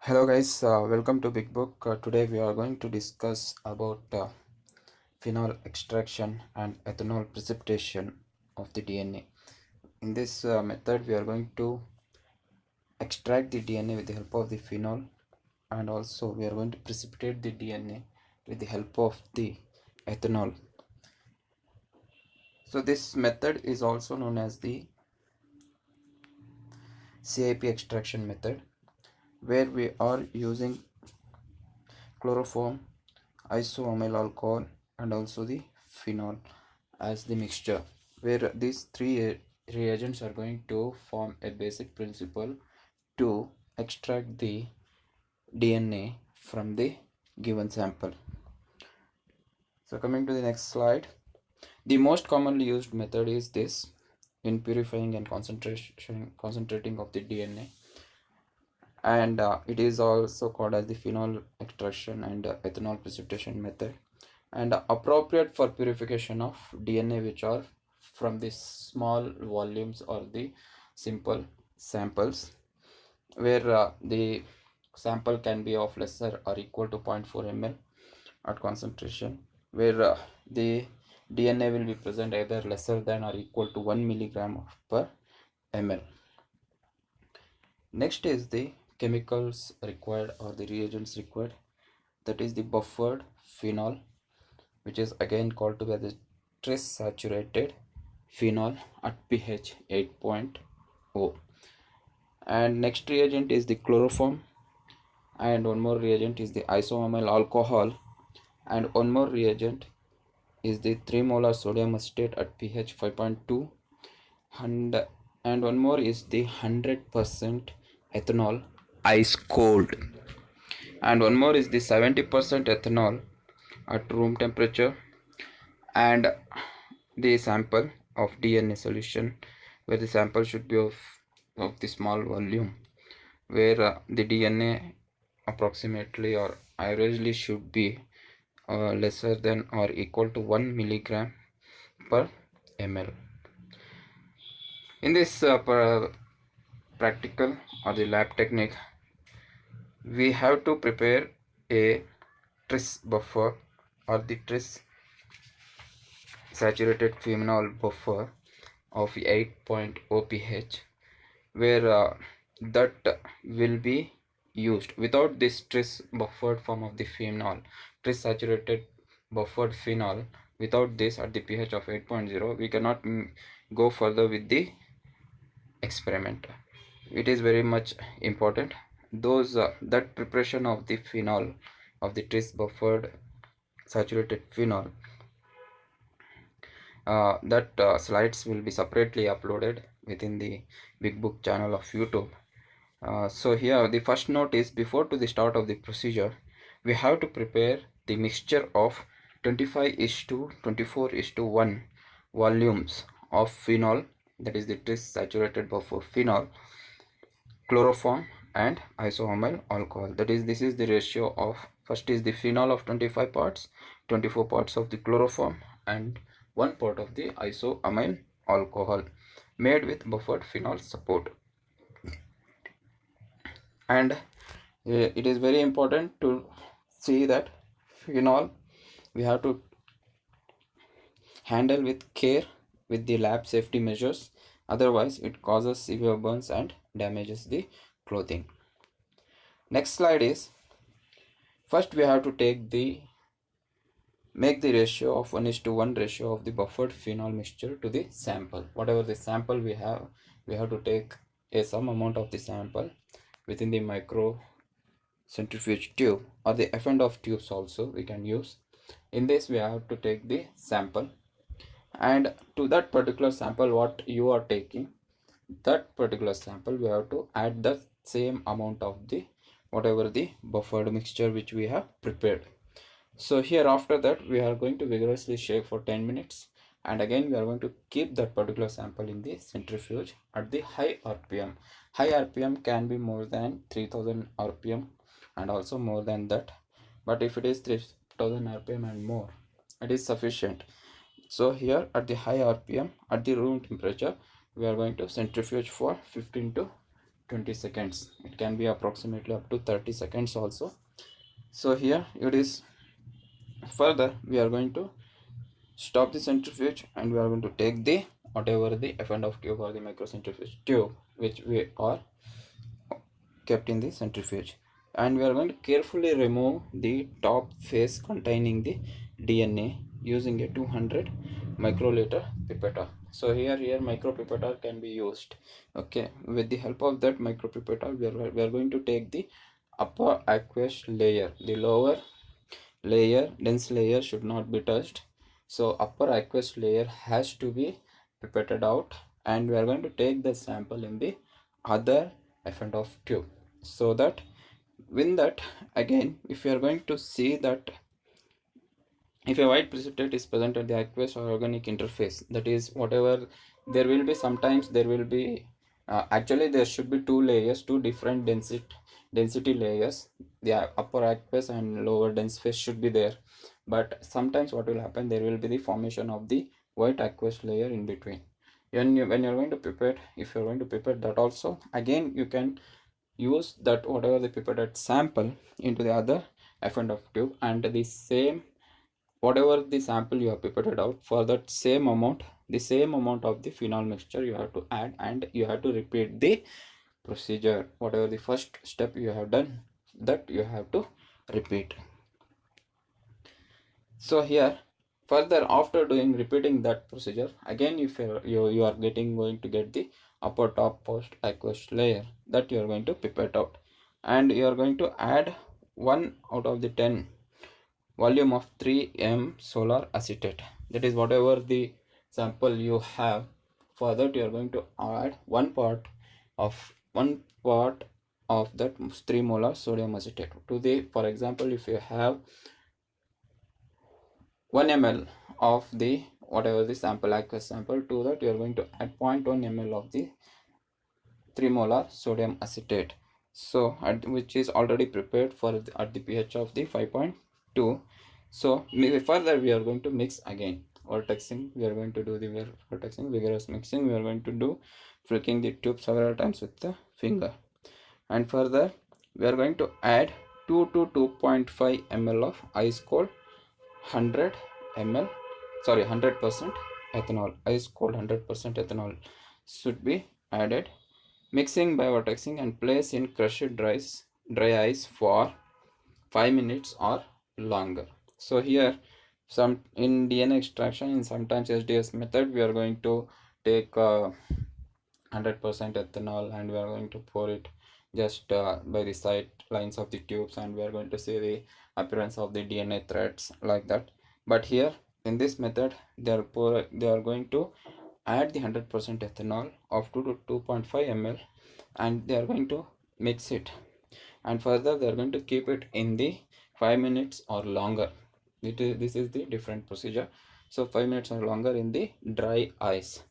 Hello guys, welcome to Big Book. Today we are going to discuss about phenol extraction and ethanol precipitation of the DNA. In this method we are going to extract the DNA with the help of the phenol, and also we are going to precipitate the DNA with the help of the ethanol. So this method is also known as the CIP extraction method, where we are using chloroform, isoamyl alcohol, and also the phenol as the mixture, where these three reagents are going to form a basic principle to extract the DNA from the given sample. So coming to the next slide, the most commonly used method is this in purifying and concentrating of the DNA, and it is also called as the phenol extraction and ethanol precipitation method, and appropriate for purification of DNA which are from the small volumes or the simple samples, where the sample can be of lesser or equal to 0.4 ml at concentration, where the DNA will be present either lesser than or equal to 1 milligram per ml. Next is the chemicals required or the reagents required, that is the buffered phenol, which is again called to be the tris saturated phenol at pH 8.0. And next reagent is the chloroform, and one more reagent is the isoamyl alcohol, and one more reagent is the 3 molar sodium acetate at pH 5.2, and one more is the 100% ethanol ice cold, and one more is the 70% ethanol at room temperature, and the sample of DNA solution, where the sample should be of the small volume, where the DNA approximately or averagely should be lesser than or equal to 1 milligram per ml. In this practical or the lab technique, we have to prepare a tris buffer or the tris saturated phenol buffer of 8.0 pH, where that will be used. Without this tris buffered form of the phenol, tris saturated buffered phenol, without this at the pH of 8.0, we cannot go further with the experiment. It is very much important those that preparation of the phenol of the tris buffered saturated phenol, that slides will be separately uploaded within the Big Book channel of YouTube. So here the first note is, before to the start of the procedure, we have to prepare the mixture of 25:24:1 volumes of phenol, that is the tris saturated buffer phenol, chloroform, and isoamyl alcohol. That is, this is the ratio of, first is the phenol of 25 parts, 24 parts of the chloroform, and 1 part of the isoamyl alcohol, made with buffered phenol support. And it is very important to see that phenol we have to handle with care with the lab safety measures, otherwise it causes severe burns and damages the clothing. Next slide is, first we have to make the ratio of 1:1 ratio of the buffered phenol mixture to the sample. Whatever the sample we have to take some amount of the sample within the micro centrifuge tube or the F&off tubes also we can use. In this we have to take the sample, and to that particular sample what you are taking, that particular sample we have to add the same amount of the whatever the buffered mixture which we have prepared. So here after that we are going to vigorously shake for 10 minutes, and again we are going to keep that particular sample in the centrifuge at the high RPM. High RPM can be more than 3000 RPM and also more than that, but if it is 3000 RPM and more, it is sufficient. So here at the high RPM at the room temperature we are going to centrifuge for 15 to 20 seconds. It can be approximately up to 30 seconds also. So here it is. Further we are going to stop the centrifuge and we are going to take the whatever the F&, tube or the microcentrifuge tube which we are kept in the centrifuge, and we are going to carefully remove the top face containing the DNA using a 200 microliter pipette. So here micropipette can be used. Okay, with the help of that micropipette we are going to take the upper aqueous layer. The lower layer, dense layer, should not be touched. So upper aqueous layer has to be pipetted out, and we are going to take the sample in the other F&, tube, so that with that again, if you are going to see that if a white precipitate is present at the aqueous or organic interface, that is whatever, there will be sometimes there will be actually there should be two layers, two different density layers. The upper aqueous and lower dense phase should be there, but sometimes what will happen, there will be the formation of the white aqueous layer in between. When you're going to pipette, if you're going to pipette that also, again you can use that whatever the pipetted sample into the other F&, tube, and the same whatever the sample you have pipetted out, for that same amount, the same amount of the phenol mixture you have to add, and you have to repeat the procedure. Whatever the first step you have done, that you have to repeat. So here further, after repeating that procedure again, if you are going to get the upper top post aqueous layer, that you are going to pipette out, and you are going to add 1 out of the 10 volume of 3 m solar acetate. That is whatever the sample you have. For that you are going to add one part of that 3 molar sodium acetate to the, for example, if you have 1 ml of the whatever the sample aqueous sample, to that you are going to add 0.1 ml of the 3 molar sodium acetate, so which is already prepared for at the pH of the 5.2. So further we are going to mix again. Vortexing, we are going to do the vortexing, vigorous mixing. We are going to do flicking the tube several times with the finger, and further we are going to add 2 to 2.5 ml of ice cold 100 ml, sorry 100% ethanol. Ice cold 100% ethanol should be added. Mixing by vortexing and place in crushed dry ice for 5 minutes or longer. So here some in DNA extraction, in sometimes SDS method, we are going to take 100% ethanol and we are going to pour it just by the side lines of the tubes, and we are going to see the appearance of the DNA threads like that. But here in this method they are going to add the 100% ethanol of 2 to 2.5 ml, and they are going to mix it, and further they are going to keep it in the 5 minutes or longer. This is the different procedure. So 5 minutes or longer in the dry ice,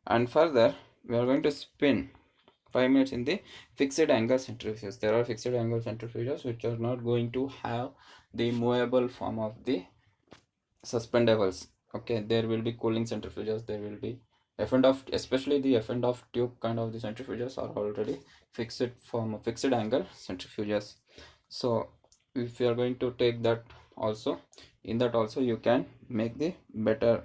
and further we are going to spin 5 minutes in the fixed angle centrifuges. There are fixed angle centrifuges which are not going to have the movable form of the suspendables. Okay, there will be cooling centrifuges, there will be F&, especially the F&, tube kind of the centrifuges are already fixed form, fixed angle centrifuges. So if you are going to take that also, in that also you can make the better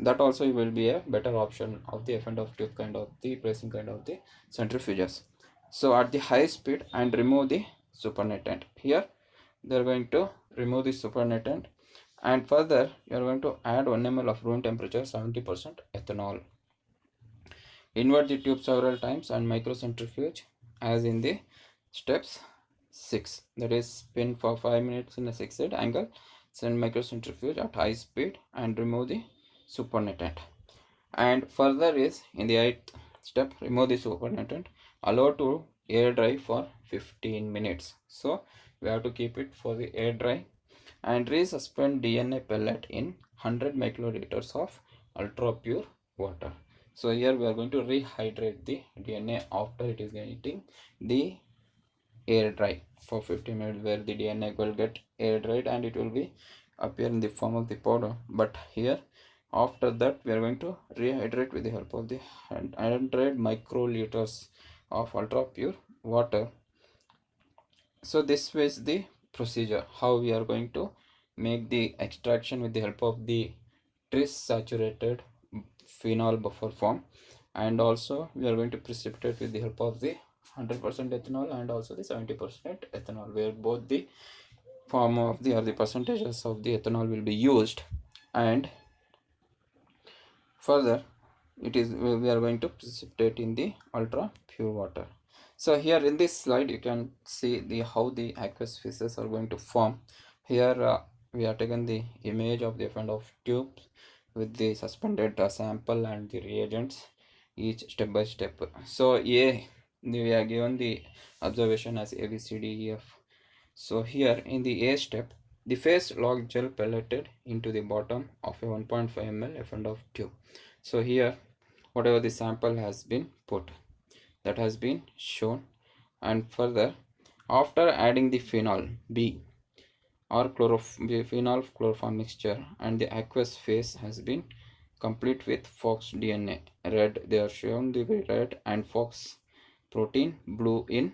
that also will be a better option of the F&, tube kind of the pressing kind of the centrifuges. So at the high speed and remove the supernatant. Here they are going to remove the supernatant, and further you are going to add 1 ml of room temperature 70% ethanol. Invert the tube several times and microcentrifuge as in the steps 6, that is spin for 5 minutes in a fixed angle, send microcentrifuge at high speed and remove the supernatant. And further is in the 8th step, remove the supernatant, allow to air dry for 15 minutes. So we have to keep it for the air dry, and resuspend DNA pellet in 100 microliters of ultra pure water. So here we are going to rehydrate the DNA after it is getting the air dry for 15 minutes, where the DNA will get air dried and it will be appear in the form of the powder. But here after that we are going to rehydrate with the help of the 100 microliters of ultra pure water. So this is the procedure how we are going to make the extraction with the help of the tris saturated phenol buffer form, and also we are going to precipitate with the help of the 100% ethanol and also the 70% ethanol, where both the form of the or the percentages of the ethanol will be used. And further we are going to precipitate in the ultra pure water. So here in this slide you can see the how the aqueous phases are going to form. Here we are taken the image of the end of tube with the suspended sample and the reagents, each step by step. So we are given the observation as A B C D E F. So here in the A step, the phase log gel pelleted into the bottom of a 1.5 ml end of tube. So here whatever the sample has been put, that has been shown. And further, after adding the phenol B or phenol chloroform mixture, and the aqueous phase has been complete with Fox DNA red, they are shown the red, and Fox protein blue in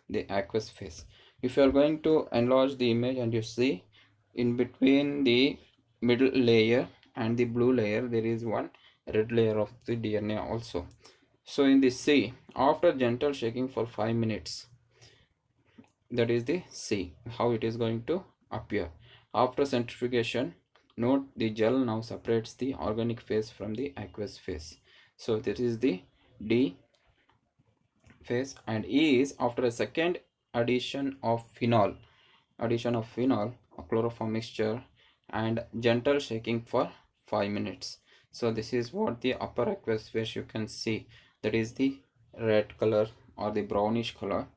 the aqueous phase. If you are going to enlarge the image and you see in between the middle layer and the blue layer there is one red layer of the DNA also. So in the C, after gentle shaking for 5 minutes, that is the C, how it is going to appear. After centrifugation, note the gel now separates the organic phase from the aqueous phase. So this is the D phase. And E is after a second addition of phenol, a chloroform mixture, and gentle shaking for 5 minutes. So this is what the upper aqueous phase you can see, that is the red color or the brownish color.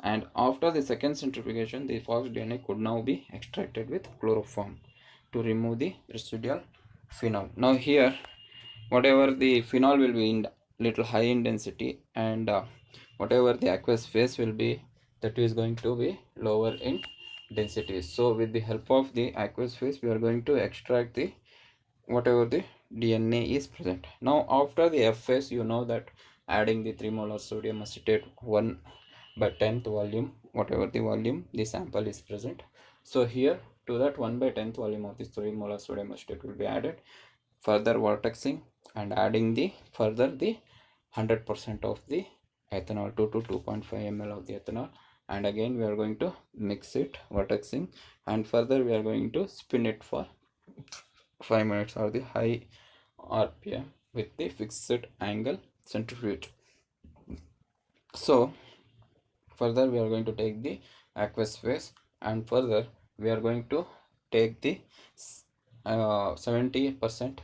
And after the second centrifugation, the Fox DNA could now be extracted with chloroform to remove the residual phenol. Now here whatever the phenol will be in little high in density, and whatever the aqueous phase will be, that is going to be lower in density. So with the help of the aqueous phase we are going to extract the whatever the DNA is present. Now after the F phase, you know that adding the 3 molar sodium acetate 1 by 10th volume, whatever the volume the sample is present. So here to that 1 by 10th volume of this 3 molar sodium acetate will be added, further vortexing and adding the further the 100% of the ethanol, 2 to 2.5 ml of the ethanol, and again we are going to mix it, vortexing, and further we are going to spin it for 5 minutes or the high RPM with the fixed angle centrifuge. So further we are going to take the aqueous phase, and further we are going to take the 70%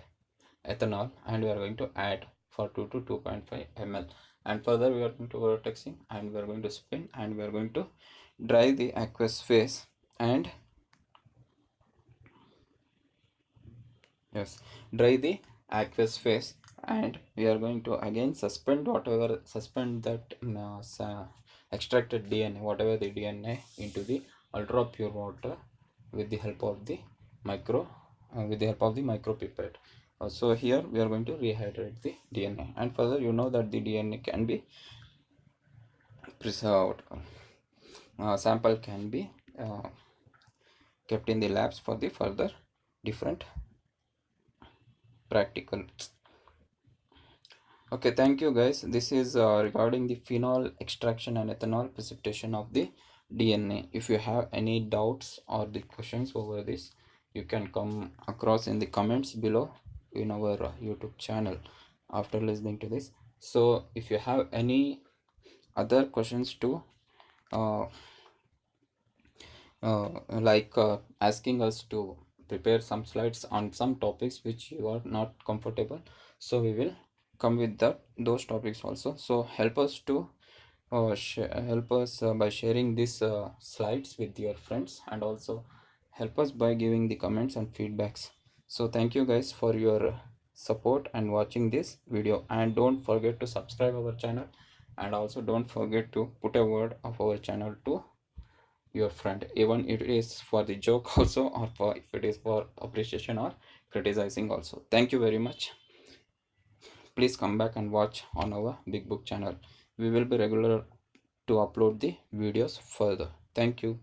ethanol and we are going to add for 2 to 2.5 ml, and further we are going to vortexing and we are going to spin and we are going to dry the aqueous phase, and dry the aqueous phase, and we are going to again suspend that extracted DNA, whatever the DNA, into the ultra pure water with the help of the micro pipette. So here we are going to rehydrate the DNA, and further you know that the DNA can be preserved, sample can be kept in the labs for the further different practical. Okay, thank you guys. This is regarding the phenol extraction and ethanol precipitation of the DNA. If you have any doubts or the questions over this, you can come across in the comments below in our YouTube channel after listening to this. So if you have any other questions too, asking us to prepare some slides on some topics which you are not comfortable, so we will come with those topics also. So help us to by sharing these slides with your friends, and also help us by giving the comments and feedbacks. So thank you guys for your support and watching this video, and don't forget to subscribe our channel, and also don't forget to put a word of our channel to your friend, even if it is for the joke also, or for if it is for appreciation or criticizing also. Thank you very much. Please come back and watch on our Big Book channel. we will be regular to upload the videos further. Thank you.